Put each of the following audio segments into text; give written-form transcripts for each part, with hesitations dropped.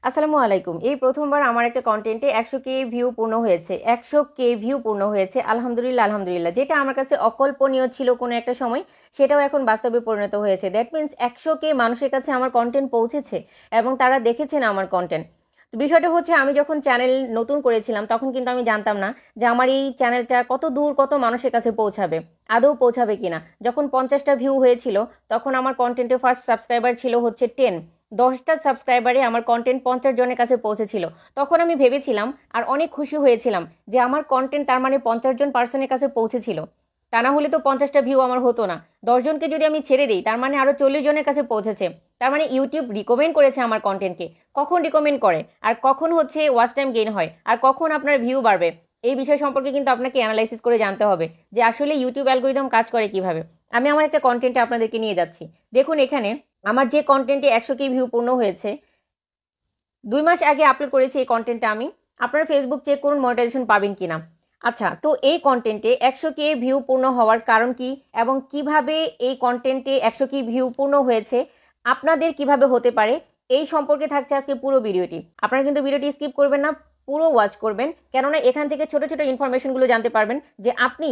আসসালামু আলাইকুম। এই প্রথমবার আমার একটা কন্টেন্টে 100K ভিউ পূর্ণ হয়েছে। 100K ভিউ পূর্ণ হয়েছে। আলহামদুলিল্লাহ, আলহামদুলিল্লাহ। যেটা আমার কাছে অকল্পনীয় ছিল কোনো একটা সময়, সেটাও এখন বাস্তবে পরিণত হয়েছে। দ্যাট মিন্স 100K মানুষের কাছে আমার কন্টেন্ট পৌঁছেছে এবং তারা দেখেছেন আমার কন্টেন্ট। তো বিষয়টা হচ্ছে, আমি যখন চ্যানেল নতুন করেছিলাম তখন কিন্তু আমি জানতাম না যে আমার এই চ্যানেলটা কত দূর কত মানুষের কাছে পৌঁছাবে, আদৌ পৌঁছাবে কিনা। যখন 50টা ভিউ হয়েছিল তখন আমার কন্টেন্টে ফার্স্ট সাবস্ক্রাইবার ছিল হচ্ছে 10। 10টা সাবস্ক্রাইবারে আমার কন্টেন্ট 50 জনের কাছে পৌঁছেছিল। তখন আমি ভেবেছিলাম আর অনেক খুশি হয়েছিলাম যে আমার কন্টেন্ট তার মানে 50 জন পার্সনের কাছে পৌঁছেছিল। তা না হলে তো 50টা ভিউ আমার হতো না। 10 জনকে যদি আমি ছেড়ে দিই তার মানে আরও 40 জনের কাছে পৌঁছেছে। তার মানে ইউটিউব রিকমেন্ড করেছে আমার কন্টেন্টকে। কখন রিকমেন্ড করে আর কখন হচ্ছে ওয়াচ টাইম গেইন হয় আর কখন আপনার ভিউ বাড়বে, এই বিষয় সম্পর্কে কিন্তু আপনাকে অ্যানালাইসিস করে জানতে হবে যে আসলে ইউটিউব অ্যালগোরিদম কাজ করে কিভাবে। আমি আমার একটা কন্টেন্টে আপনাদেরকে নিয়ে যাচ্ছি। দেখুন এখানে আমার যে কন্টেন্টে 100K ভিউ পূর্ণ হয়েছে, 2 মাস আগে আপলোড করেছি এই কন্টেন্টটা আমি। আপনারা ফেসবুক চেক করুন মনিটাইজেশন পাবেন কিনা। আচ্ছা, তো এই কন্টেন্টে 100K ভিউ পূর্ণ হওয়ার কারণ কি এবং কিভাবে এই কন্টেন্টে 100K ভিউ পূর্ণ হয়েছে, আপনাদের কিভাবে হতে পারে, এই সম্পর্কে থাকছে আজকে পুরো ভিডিওটি। আপনারা কিন্তু ভিডিওটি স্কিপ করবেন না, পুরো ওয়াচ করবেন, কেননা এখান থেকে ছোট ছোট ইনফরমেশনগুলো জানতে পারবেন যে আপনি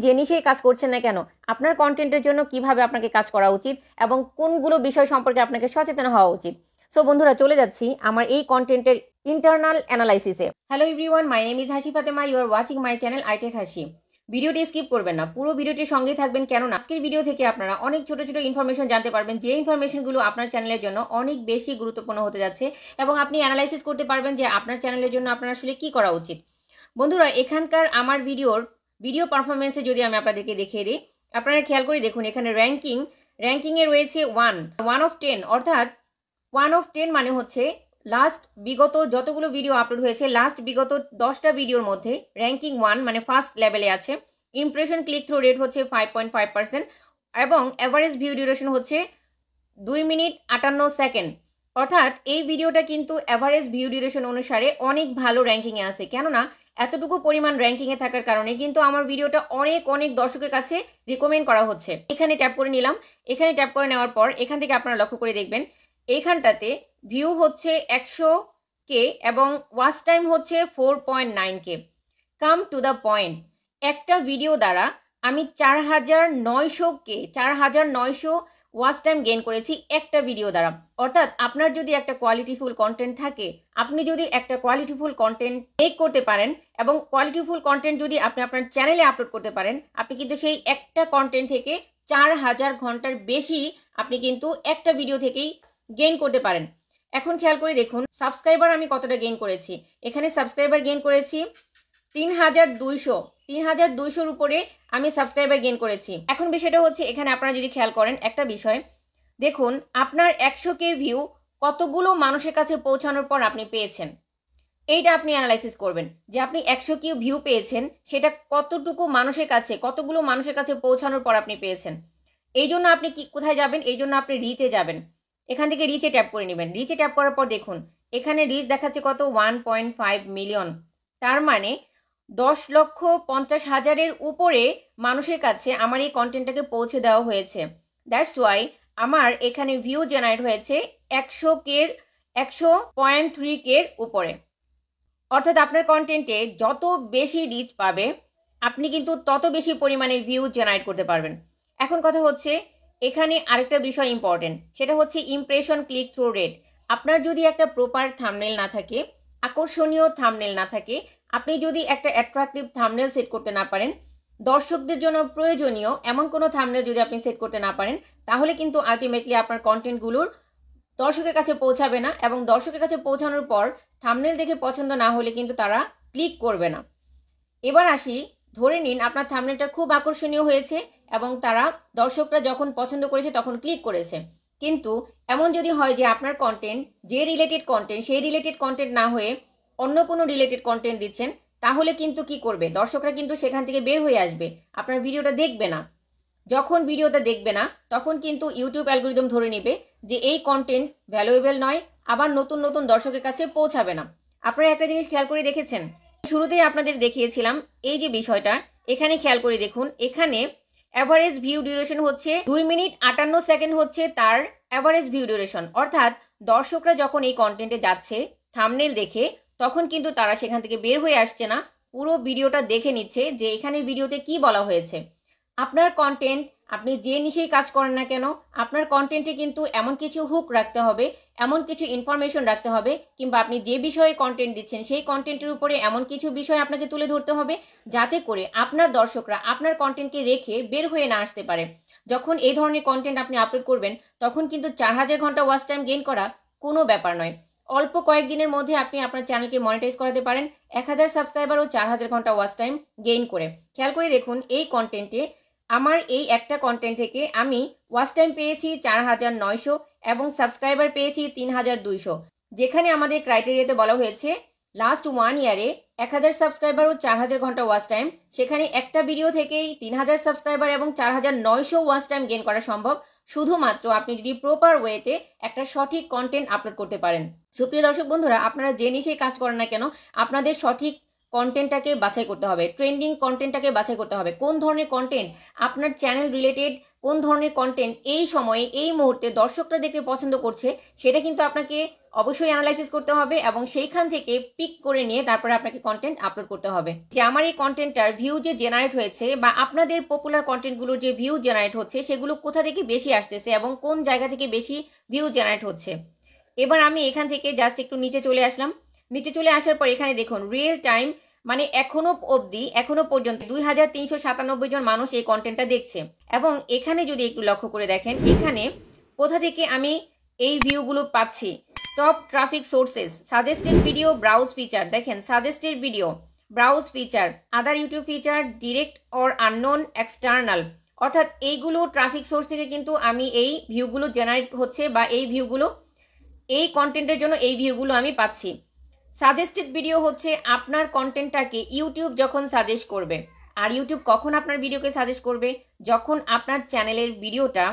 যে নিশেই কাজ করছেন না কেন, আপনার কন্টেন্টের জন্য কিভাবে আপনাকে কাজ করা উচিত এবং কোনগুলো বিষয় সম্পর্কে আপনাকে সচেতন হওয়া উচিত। সো বন্ধুরা, চলে যাচ্ছি আমার এই কন্টেন্টের ইন্টারনাল অ্যানালাইসিসে। Hello everyone, my name is Hasi Fatema. You are watching my channel iTech Hasi. ভিডিওটি স্কিপ করবেন না, পুরো ভিডিওটির সঙ্গেই থাকবেন, কেননা আজকের ভিডিও থেকে আপনারা অনেক ছোট ছোট ইনফরমেশন জানতে পারবেন, যে ইনফরমেশনগুলো আপনার চ্যানেলের জন্য অনেক বেশি গুরুত্বপূর্ণ হতে যাচ্ছে এবং আপনি অ্যানালাইসিস করতে পারবেন যে আপনার চ্যানেলের জন্য আপনার আসলে কি করা উচিত। বন্ধুরা, এখানকার আমার ভিডিও পারফরমেন্সে যদি আমি আপনাদেরকে দেখিয়ে দিই, আপনারা খেয়াল করে দেখুন এখানে র্যাঙ্কিংয়ে রয়েছে 1 of 10, অর্থাৎ 1 of 10 মানে হচ্ছে লাস্ট বিগত যতগুলো ভিডিও আপলোড হয়েছে, লাস্ট বিগত 10টা ভিডিওর মধ্যে র্যাঙ্কিং 1 মানে ফার্স্ট লেভেলে আছে। ইমপ্রেশন ক্লিক থ্রু রেট হচ্ছে 5.5% এবং অ্যাভারেজ ভিউ ডিউরেশন হচ্ছে 2 মিনিট 58 সেকেন্ড। অর্থাৎ এই ভিডিওটা কিন্তু অ্যাভারেজ ভিউ ডিউরেশন অনুসারে অনেক ভালো র্যাঙ্কিংয়ে আছে, কেননা এতটুকু পরিমাণ র্যাঙ্কিংয়ে থাকার কারণে কিন্তু আমার ভিডিওটা অনেক অনেক দর্শকের কাছে রিকমেন্ড করা হচ্ছে। এখানে ট্যাপ করে নিলাম। এখানে ট্যাপ করে নেওয়ার পর এখান থেকে আপনারা লক্ষ্য করে দেখবেন এইখানটাতে ভিউ হচ্ছে 100K এবং ওয়াচ টাইম হচ্ছে 4.9K। Come to the point, একটা ভিডিও দ্বারা আমি 4,900 ওয়াচ টাইম গেইন করেছি একটা ভিডিও দ্বারা। অর্থাৎ আপনার যদি একটা কোয়ালিটিফুল কন্টেন্ট থাকে, আপনি যদি একটা কোয়ালিটিফুল কন্টেন্ট মেক করতে পারেন এবং কোয়ালিটিফুল কন্টেন্ট যদি আপনি আপনার চ্যানেলে আপলোড করতে পারেন, আপনি কিন্তু সেই একটা কন্টেন্ট থেকে 4,000 ঘন্টার বেশি আপনি কিন্তু একটা ভিডিও থেকেই গেইন করতে পারেন। এখন খেয়াল করে দেখুন সাবস্ক্রাইবার আমি কতটা গেইন করেছি। এখানে সাবস্ক্রাইবার গেইন করেছি 3,200 উপরে আমি সাবস্ক্রাইবার গেইন করেছি। এখন বিষয়টা হচ্ছে, এখানে আপনারা যদি খেয়াল করেন একটা বিষয় দেখুন, আপনার 100K ভিউ কতগুলো মানুষের কাছে পৌঁছানোর পর আপনি পেয়েছেন, এইটা আপনি অ্যানালাইসিস করবেন যে আপনি 100K ভিউ পেয়েছেন সেটা কতটুকু মানুষের কাছে, কতগুলো মানুষের কাছে পৌঁছানোর পর আপনি পেয়েছেন। এই জন্য আপনি কোথায় যাবেন, এই জন্য আপনি রিচে যাবেন। এখান থেকে রিচে ট্যাপ করে নেবেন। রিচে ট্যাপ করার পর দেখুন এখানে রিচ দেখাচ্ছে কত, 1.5 মিলিয়ন। তার মানে 10,50,000-এর উপরে মানুষের কাছে আমার এই কন্টেন্টটাকে পৌঁছে দেওয়া হয়েছে। দ্যাটস ওয়াই আমার এখানে ভিউ জেনারেট হয়েছে 100.3K উপরে। অর্থাৎ আপনার কন্টেন্টে যত বেশি রিচ পাবে আপনি কিন্তু তত বেশি পরিমাণে ভিউ জেনারেট করতে পারবেন। এখন কথা হচ্ছে, এখানে আরেকটা বিষয় ইম্পর্টেন্ট, সেটা হচ্ছে ইমপ্রেশন ক্লিক থ্রু রেট। আপনার যদি একটা প্রপার থাম্বনেল না থাকে, আকর্ষণীয় থাম্বনেল না থাকে, আপনি যদি একটা অ্যাট্রাকটিভ থাম্বনেল সেট করতে না পারেন, দর্শকদের জন্য প্রয়োজনীয় এমন কোনো থাম্বনেল যদি আপনি সেট করতে না পারেন, তাহলে কিন্তু আলটিমেটলি আপনার কন্টেন্টগুলোর দর্শকের কাছে পৌঁছাবে না এবং দর্শকের কাছে পৌঁছানোর পর থাম্বনেল দেখে পছন্দ না হলে কিন্তু তারা ক্লিক করবে না। এবার আসি, ধরে নিন আপনার থাম্বনেলটা খুব আকর্ষণীয় হয়েছে এবং তারা দর্শকরা যখন পছন্দ করেছে তখন ক্লিক করেছে, কিন্তু এমন যদি হয় যে আপনার কন্টেন্ট যে রিলেটেড কন্টেন্ট সেই রিলেটেড কন্টেন্ট না হয়ে অন্য কোনো রিলেটেড কন্টেন্ট দিচ্ছেন, তাহলে কিন্তু কি করবে, দর্শকরা কিন্তু সেখান থেকে বের হয়ে আসবে, আপনার ভিডিওটা দেখবে না। যখন ভিডিওটা দেখবে না তখন কিন্তু ইউটিউব অ্যালগোরিদম ধরে নেবে যে এই কন্টেন্ট ভ্যালুয়েবল নয়, আবার নতুন নতুন দর্শকের কাছে পৌঁছাবে না। আপনারা একটা জিনিস খেয়াল করে দেখেছেন, শুরুতেই আপনাদের দেখিয়েছিলাম এই যে বিষয়টা, এখানে খেয়াল করে দেখুন এখানে অ্যাভারেজ ভিউ ডিউরেশন হচ্ছে 2 মিনিট 58 সেকেন্ড হচ্ছে তার অ্যাভারেজ ভিউ ডিউরেশন। অর্থাৎ দর্শকরা যখন এই কন্টেন্টে যাচ্ছে থাম্বনেল দেখে, তখন কিন্তু তারা সেখান থেকে বের হয়ে আসছে না, পুরো ভিডিওটা দেখে নিচ্ছে যে এখানে ভিডিওতে কি বলা হয়েছে। আপনার কন্টেন্ট, আপনি যে নিশেই কাজ করেন না কেন, আপনার কন্টেন্টে কিন্তু এমন কিছু হুক রাখতে হবে, এমন কিছু ইনফরমেশন রাখতে হবে, কিংবা আপনি যে বিষয়ে কন্টেন্ট দিচ্ছেন সেই কন্টেন্টের উপরে এমন কিছু বিষয় আপনাকে তুলে ধরতে হবে যাতে করে আপনার দর্শকরা আপনার কন্টেন্টকে রেখে বের হয়ে না আসতে পারে। যখন এই ধরনের কন্টেন্ট আপনি আপলোড করবেন তখন কিন্তু 4000 ঘন্টা ওয়াচ টাইম গেইন করা কোনো ব্যাপার নয়। অল্প কয়েকদিনের মধ্যে আপনি আপনার চ্যানেলকে মনিটাইজ করাতে পারেন 1000 সাবস্ক্রাইবার ও 4000 ঘন্টা ওয়াচ টাইম গেইন করে। খেয়াল করে দেখুন, এই কন্টেন্টে আমার এই একটা কন্টেন্ট থেকে আমি ওয়াচ টাইম পেয়েছি 4900 এবং সাবস্ক্রাইবার পেয়েছি 3200। যেখানে আমাদের ক্রাইটেরিয়াতে বলা হয়েছে লাস্ট 1 ইয়ারে 1000 সাবস্ক্রাইবার ও 4000 ঘন্টা ওয়াচ টাইম, সেখানে একটা ভিডিও থেকেই 3000 সাবস্ক্রাইবার এবং 4900 ওয়াচ টাইম গেইন করা সম্ভব, শুধুমাত্র আপনি যদি প্রপার ওয়েতে একটা সঠিক কন্টেন্ট আপলোড করতে পারেন। সুপ্রিয় দর্শক বন্ধুরা, আপনারা যে নিশেই কাজ করেন না কেন, আপনাদের সঠিক কন্টেন্টটাকে বাছাই করতে হবে, ট্রেন্ডিং কন্টেন্টটাকে বাছাই করতে হবে। কোন ধরনের কন্টেন্ট আপনার চ্যানেল রিলেটেড, কোন ধরনের কন্টেন্ট এই সময়ে এই মুহূর্তে দর্শকরা দেখতে পছন্দ করছে, সেটা কিন্তু আপনাকে অবশ্যই অ্যানালাইসিস করতে হবে এবং সেইখান থেকে পিক করে নিয়ে তারপরে আপনাকে কন্টেন্ট আপলোড করতে হবে। যে আমার এই কন্টেন্টটার ভিউ যে জেনারেট হয়েছে বা আপনাদের পপুলার কন্টেন্টগুলোর যে ভিউ জেনারেট হচ্ছে সেগুলো কোথা থেকে বেশি আসতেছে এবং কোন জায়গা থেকে বেশি ভিউ জেনারেট হচ্ছে। এবার আমি এখান থেকে জাস্ট একটু নিচে চলে আসলাম। নিচে চলে আসার পর এখানে দেখুন রিয়েল টাইম, মানে এখনো পর্যন্ত 2397 জন মানুষ এই কন্টেন্টটা দেখছে। এবং এখানে যদি একটু লক্ষ্য করে দেখেন, এখানে কোথা থেকে আমি এই ভিউগুলো পাচ্ছি। Top traffic sources, suggested video, browse feature. দেখেন suggested video, browse feature, other YouTube feature, direct or unknown, external. অর্থাৎ এইগুলো ট্রাফিক সোর্স থেকে কিন্তু আমি এই ভিউগুলো জেনারেট হচ্ছে বা এই ভিউগুলো, এই কন্টেন্টের জন্য এই ভিউগুলো আমি পাচ্ছি। সাজেস্টেড ভিডিও হচ্ছে আপনার কন্টেন্টটাকে ইউটিউব যখন সাজেস্ট করবে। আর ইউটিউব কখন আপনার ভিডিওকে সাজেস্ট করবে? যখন আপনার চ্যানেলের ভিডিওটা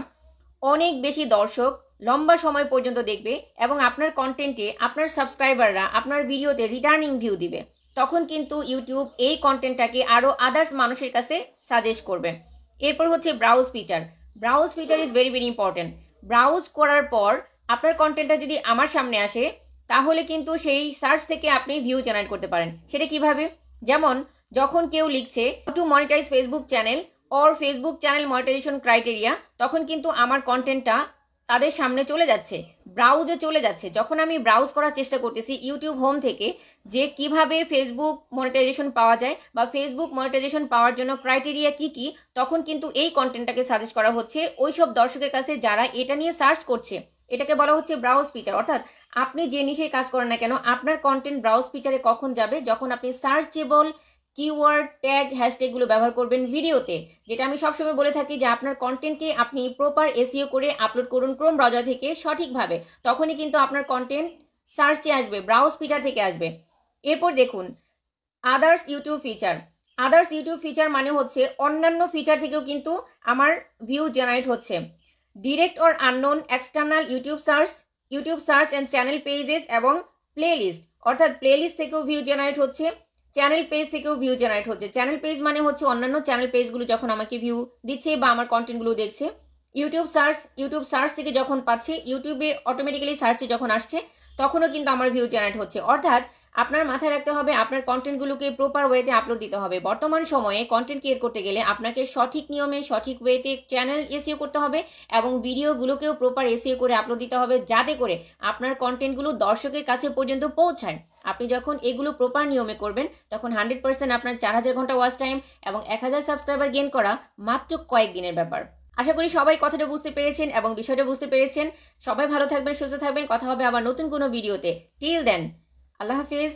অনেক বেশি দর্শক লম্বা সময় পর্যন্ত দেখবে এবং আপনার কন্টেন্টে আপনার সাবস্ক্রাইবাররা আপনার ভিডিওতে রিটার্নিং ভিউ দিবে, তখন কিন্তু ইউটিউব এই কন্টেন্টটাকে আরও আদার্স মানুষের কাছে সাজেস্ট করবে। এরপর হচ্ছে browse feature. Browse feature is very very important. Browse করার পর আপনার কন্টেন্টটা যদি আমার সামনে আসে তাহলে কিন্তু সেই সার্চ থেকে আপনি ভিউ জেনারেট করতে পারেন। সেটা কিভাবে? যেমন যখন কেউ লিখছে to monetize Facebook channel or Facebook channel monetization criteria, তখন কিন্তু আমার কন্টেন্টটা তাদের সামনে চলে যাচ্ছে, ব্রাউজে চলে যাচ্ছে। যখন আমি ব্রাউজ করার চেষ্টা করতেছি ইউটিউব হোম থেকে যে কিভাবে ফেসবুক মনিটাইজেশন পাওয়া যায় বা ফেসবুক মনিটাইজেশন পাওয়ার জন্য ক্রাইটেরিয়া কি কি, তখন কিন্তু এই কন্টেন্টটাকে সাজেস্ট করা হচ্ছে ওইসব দর্শকের কাছে যারা এটা নিয়ে সার্চ করছে। এটাকে বলা হচ্ছে ব্রাউজ ফিচার। অর্থাৎ আপনি যে নিশেই কাজ করেন না কেন, আপনার কন্টেন্ট ব্রাউজ ফিচারে কখন যাবে? যখন আপনি সার্চেবল কিওয়ার্ড, ট্যাগ, হ্যাশট্যাগুলো ব্যবহার করবেন ভিডিওতে। যেটা আমি সবসময় বলে থাকি যে আপনার কন্টেন্টকে আপনি প্রপার এসইও করে আপলোড করুন ক্রোম ব্রাউজার থেকে সঠিকভাবে, তখনই কিন্তু আপনার কন্টেন্ট সার্চে আসবে, ব্রাউজ ফিচার থেকে আসবে। এরপর দেখুন others YouTube feature. Others YouTube feature মানে হচ্ছে অন্যান্য ফিচার থেকেও কিন্তু আমার ভিউ জেনারেট হচ্ছে। Direct or unknown, external, YouTube search and channel pages এবং প্লেলিস্ট। অর্থাৎ প্লেলিস্ট থেকেও ভিউ জেনারেট হচ্ছে, চ্যানেল পেজ থেকেও ভিউ জেনারেট হচ্ছে। চ্যানেল পেজ মানে হচ্ছে অন্যান্য চ্যানেল পেজগুলো যখন আমাকে ভিউ দিচ্ছে বা আমার কন্টেন্টগুলো দেখছে। ইউটিউব সার্চ থেকে যখন পাচ্ছি, ইউটিউবে অটোমেটিক্যালি সার্চে যখন আসছে তখনও কিন্তু আমার ভিউ জেনারেট হচ্ছে। অর্থাৎ আপনার মাথায় রাখতে হবে আপনার কন্টেন্টগুলোকে প্রপার ওয়েতে আপলোড দিতে হবে। বর্তমান সময়ে কন্টেন্ট ক্রিয়েট করতে গেলে আপনাকে সঠিক নিয়মে সঠিক ওয়েতে চ্যানেল এসইও করতে হবে এবং ভিডিওগুলোকেও প্রপার এসইও করে আপলোড দিতে হবে, যাতে করে আপনার কন্টেন্টগুলো দর্শকের কাছে পর্যন্ত পৌঁছায়। আপনি যখন এগুলো প্রপার নিয়মে করবেন তখন 100% আপনার 4000 ঘন্টা ওয়াচ টাইম এবং 1000 সাবস্ক্রাইবার গেইন করা মাত্র কয়েকদিনের ব্যাপার। আশা করি সবাই কথাটা বুঝতে পেরেছেন এবং বিষয়টা বুঝতে পেরেছেন। সবাই ভালো থাকবেন, সুস্থ থাকবেন। কথা হবে আবার নতুন কোনো ভিডিওতে। টিল দেন, আল্লাহ হাফিজ।